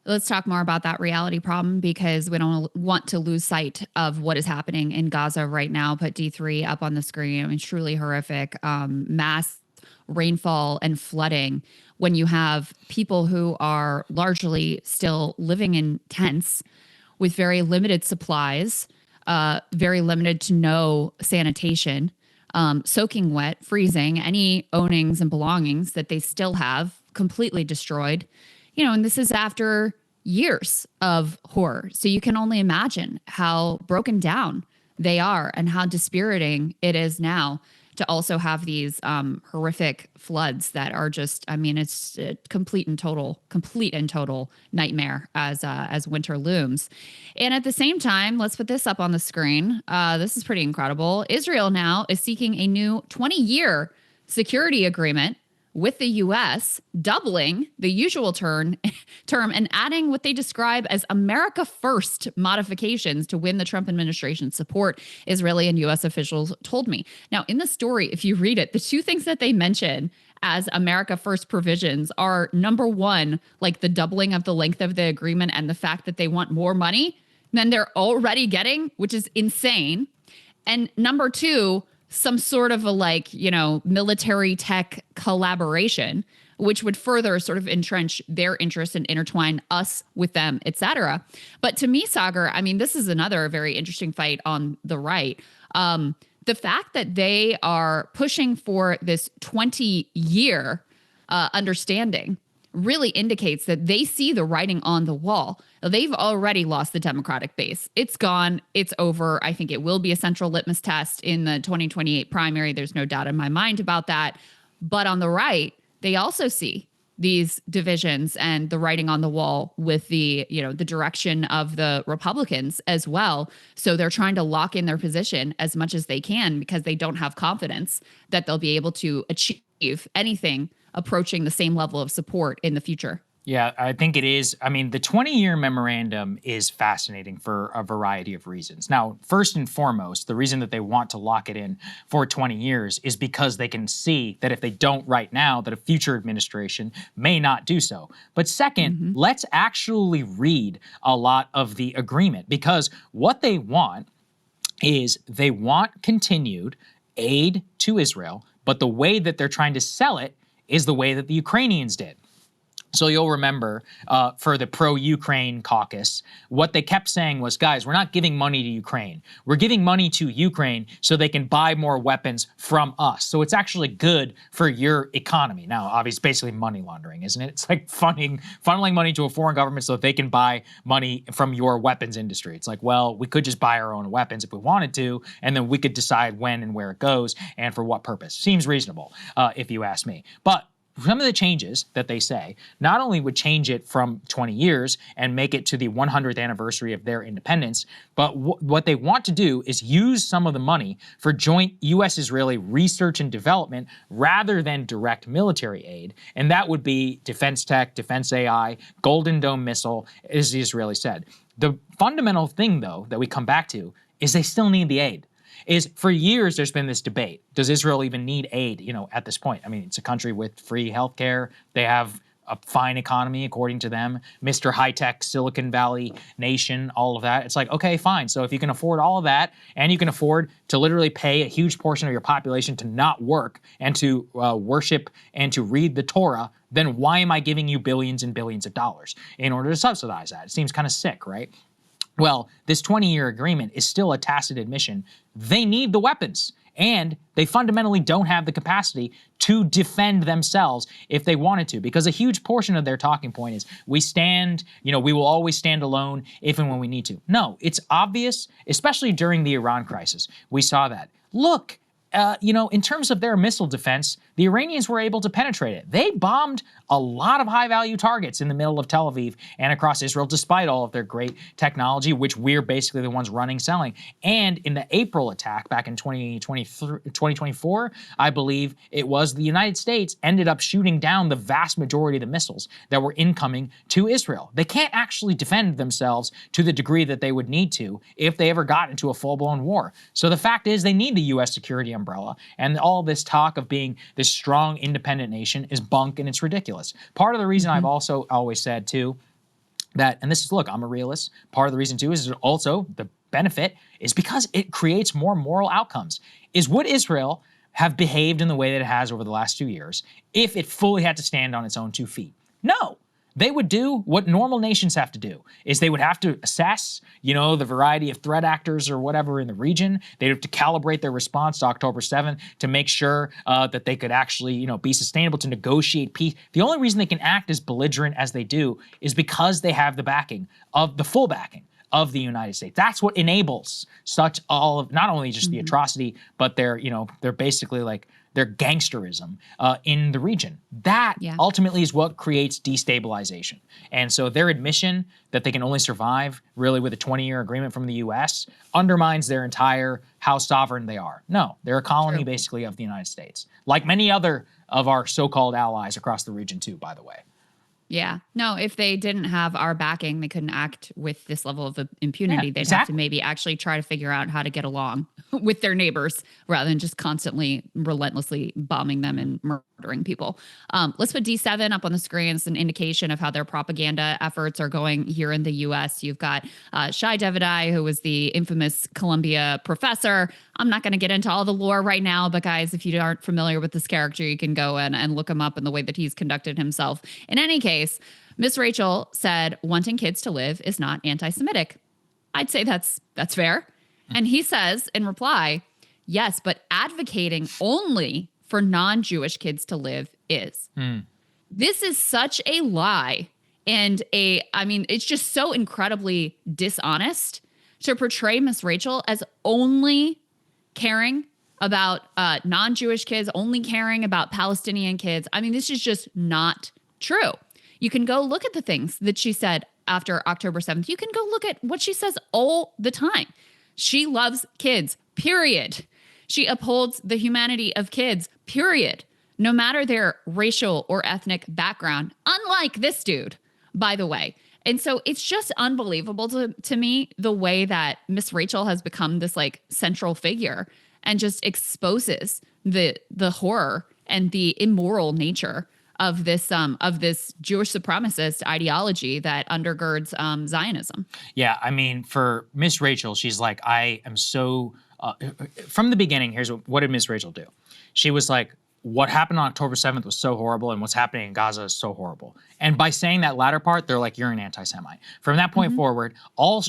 Let's talk more about that reality problem, because we don't want to lose sight of what is happening in Gaza right now. Put D3 up on the screen. I mean, truly horrific. Mass rainfall and flooding when you have people who are largely still living in tents with very limited supplies, very limited to no sanitation, soaking wet, freezing, any ownings and belongings that they still have completely destroyed. And this is after years of horror. So you can only imagine how broken down they are and how dispiriting it is now to also have these horrific floods that are just, I mean, it's a complete and total nightmare as winter looms. And at the same time, let's put this up on the screen. This is pretty incredible. Israel now is seeking a new 20-year security agreement with the U.S., doubling the usual term and adding what they describe as America First modifications to win the Trump administration's support, Israeli and U.S. officials told me. Now, in the story, if you read it, the two things that they mention as America First provisions are, number one, like the doubling of the length of the agreement and the fact that they want more money than they're already getting, which is insane. And number two, some sort of a military tech collaboration, which would further sort of entrench their interests and intertwine us with them, et cetera. But to me, Saagar, I mean, this is another very interesting fight on the right. The fact that they are pushing for this 20-year understanding really indicates that they see the writing on the wall. They've already lost the Democratic base. It's gone. It's over. I think it will be a central litmus test in the 2028 primary. There's no doubt in my mind about that. But on the right, they also see these divisions and the writing on the wall with the direction of the Republicans as well. So they're trying to lock in their position as much as they can because they don't have confidence that they'll be able to achieve anything approaching the same level of support in the future. Yeah, I think it is. I mean, the 20-year memorandum is fascinating for a variety of reasons. Now, first and foremost, the reason that they want to lock it in for 20 years is because they can see that if they don't right now, that a future administration may not do so. But second, let's actually read a lot of the agreement, because what they want is they want continued aid to Israel, but the way that they're trying to sell it is the way that the Ukrainians did. So you'll remember for the pro-Ukraine caucus, what they kept saying was, guys, we're not giving money to Ukraine. We're giving money to Ukraine so they can buy more weapons from us. So it's actually good for your economy. Now, obviously, basically money laundering, isn't it? It's like funneling money to a foreign government so that they can buy money from your weapons industry. It's like, well, we could just buy our own weapons if we wanted to, and then we could decide when and where it goes and for what purpose. Seems reasonable, if you ask me. But some of the changes that they say not only would change it from 20 years and make it to the 100th anniversary of their independence, but what they want to do is use some of the money for joint U.S.-Israeli research and development rather than direct military aid. And that would be defense tech, defense AI, Golden Dome missile, as the Israelis said. The fundamental thing, though, that we come back to is they still need the aid. Is for years there's been this debate. Does Israel even need aid, at this point? I mean, it's a country with free healthcare. They have a fine economy, according to them. Mr. High-Tech Silicon Valley nation, all of that. It's like, okay, fine. So if you can afford all of that and you can afford to literally pay a huge portion of your population to not work and to worship and to read the Torah, then why am I giving you billions and billions of dollars in order to subsidize that? It seems kind of sick, right? Well, this 20-year agreement is still a tacit admission. They need the weapons, and they fundamentally don't have the capacity to defend themselves if they wanted to, because a huge portion of their talking point is we will always stand alone if and when we need to. No, it's obvious, especially during the Iran crisis. We saw that. Look, in terms of their missile defense, the Iranians were able to penetrate it. They bombed a lot of high-value targets in the middle of Tel Aviv and across Israel, despite all of their great technology, which we're basically the ones running, selling. And in the April attack back in 2024, I believe it was, the United States ended up shooting down the vast majority of the missiles that were incoming to Israel. They can't actually defend themselves to the degree that they would need to if they ever got into a full-blown war. So the fact is they need the U.S. security umbrella, and all this talk of being this strong, independent nation is bunk, and it's ridiculous. Part of the reason I've also always said, too, that, and this is, look, I'm a realist. Part of the reason too is also the benefit is because it creates more moral outcomes. Would Israel have behaved in the way that it has over the last 2 years if it fully had to stand on its own 2 feet? No. They would do what normal nations have to do, is they would have to assess, the variety of threat actors or whatever in the region. They'd have to calibrate their response to October 7th to make sure that they could actually, be sustainable, to negotiate peace. The only reason they can act as belligerent as they do is because they have the backing of the full backing of the United States. That's what enables such all of, not only just the atrocity, but they're basically like their gangsterism in the region. That ultimately is what creates destabilization. And so their admission that they can only survive really with a 20-year agreement from the U.S. undermines their entire how sovereign they are. No, they're a colony basically of the United States, like many other of our so-called allies across the region too, by the way. Yeah. No, if they didn't have our backing, they couldn't act with this level of impunity. They'd have to maybe actually try to figure out how to get along with their neighbors rather than just constantly, relentlessly bombing them and murdering people. Let's put D7 up on the screen. It's an indication of how their propaganda efforts are going here in the U.S. You've got Shai Davidai, who was the infamous Columbia professor. I'm not going to get into all the lore right now, but guys, if you aren't familiar with this character, you can go in and look him up in the way that he's conducted himself. In any case, Miss Rachel said wanting kids to live is not anti-Semitic. I'd say that's fair. And he says in reply, yes, but advocating only for non-Jewish kids to live is. This is such a lie. And it's just so incredibly dishonest to portray Miss Rachel as only caring about non-Jewish kids, only caring about Palestinian kids. I mean, this is just not true. You can go look at the things that she said after October 7th. You can go look at what she says all the time. She loves kids, period. She upholds the humanity of kids, period. No matter their racial or ethnic background, unlike this dude, by the way. And so it's just unbelievable to me the way that Miss Rachel has become this like central figure and just exposes the horror and the immoral nature of this Jewish supremacist ideology that undergirds Zionism. Yeah, I mean, for Miss Rachel, she's like, I am so. From the beginning, here's what did Miss Rachel do? She was like, what happened on October 7th was so horrible, and what's happening in Gaza is so horrible. And by saying that latter part, they're like, you're an anti-Semite. From that point forward,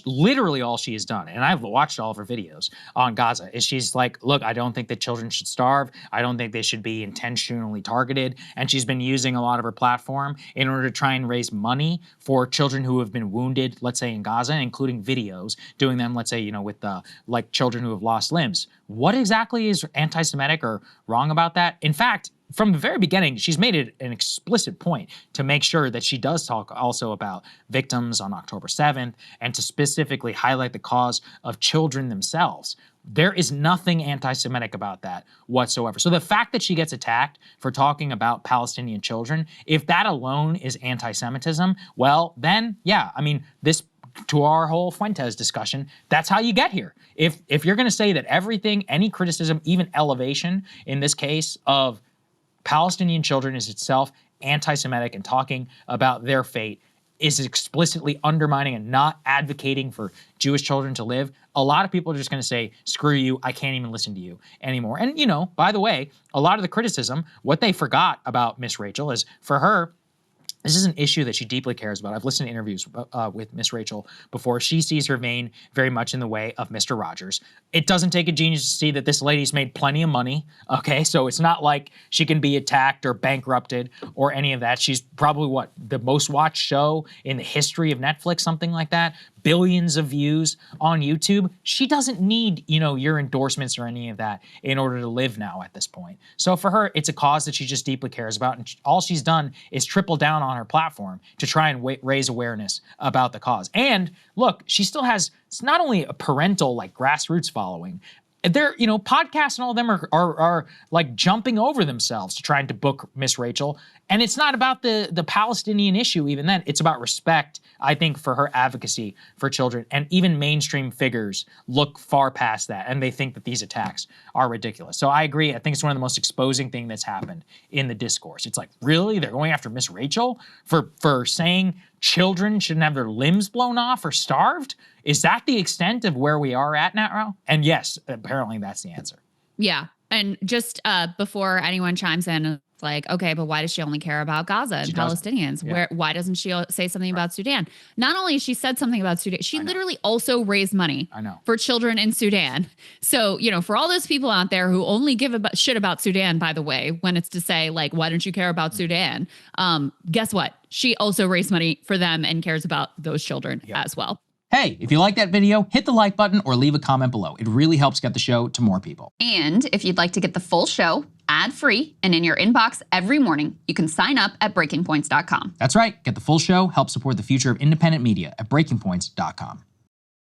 literally all she has done, and I've watched all of her videos on Gaza, is she's like, look, I don't think that children should starve. I don't think they should be intentionally targeted. And she's been using a lot of her platform in order to try and raise money for children who have been wounded, let's say in Gaza, including videos, doing them, let's say, with like children who have lost limbs. What exactly is anti-Semitic or wrong about that? In fact, from the very beginning, she's made it an explicit point to make sure that she does talk also about victims on October 7th and to specifically highlight the cause of children themselves. There is nothing anti-Semitic about that whatsoever. So the fact that she gets attacked for talking about Palestinian children, if that alone is anti-Semitism, well, then, yeah, I mean, this to our whole Fuentes discussion, that's how you get here. If you're going to say that everything, any criticism, even elevation in this case of Palestinian children is itself anti-Semitic and talking about their fate is explicitly undermining and not advocating for Jewish children to live, a lot of people are just going to say, screw you, I can't even listen to you anymore. And, by the way, a lot of the criticism, what they forgot about Miss Rachel is for her, this is an issue that she deeply cares about. I've listened to interviews with Miss Rachel before. She sees her vein very much in the way of Mr. Rogers. It doesn't take a genius to see that this lady's made plenty of money, okay? So it's not like she can be attacked or bankrupted or any of that. She's probably, the most watched show in the history of Netflix, something like that. Billions of views on YouTube. She doesn't need, your endorsements or any of that in order to live now at this point. So for her, it's a cause that she just deeply cares about. And all she's done is triple down on her platform to try and raise awareness about the cause. And look, she still has, it's not only a parental, like grassroots following, they're, podcasts and all of them are like jumping over themselves to trying to book Miss Rachel And it's not about the Palestinian issue even then. It's about respect, I think, for her advocacy for children. And even mainstream figures look far past that, and they think that these attacks are ridiculous. So I agree. I think it's one of the most exposing things that's happened in the discourse. It's like, really? They're going after Miss Rachel for saying children shouldn't have their limbs blown off or starved? Is that the extent of where we are at now? And yes, apparently that's the answer. Yeah. And just before anyone chimes in, it's like, okay, but why does she only care about Gaza and Palestinians? Yeah. Why doesn't she say something about Sudan? Not only she said something about Sudan, she literally also raised money for children in Sudan. So, you know, for all those people out there who only give a shit about Sudan, by the way, when it's to say like, why don't you care about Sudan? Guess what? She also raised money for them and cares about those children as well. Hey, if you like that video, hit the like button or leave a comment below. It really helps get the show to more people. And if you'd like to get the full show ad-free and in your inbox every morning, you can sign up at breakingpoints.com. That's right. Get the full show, help support the future of independent media at breakingpoints.com.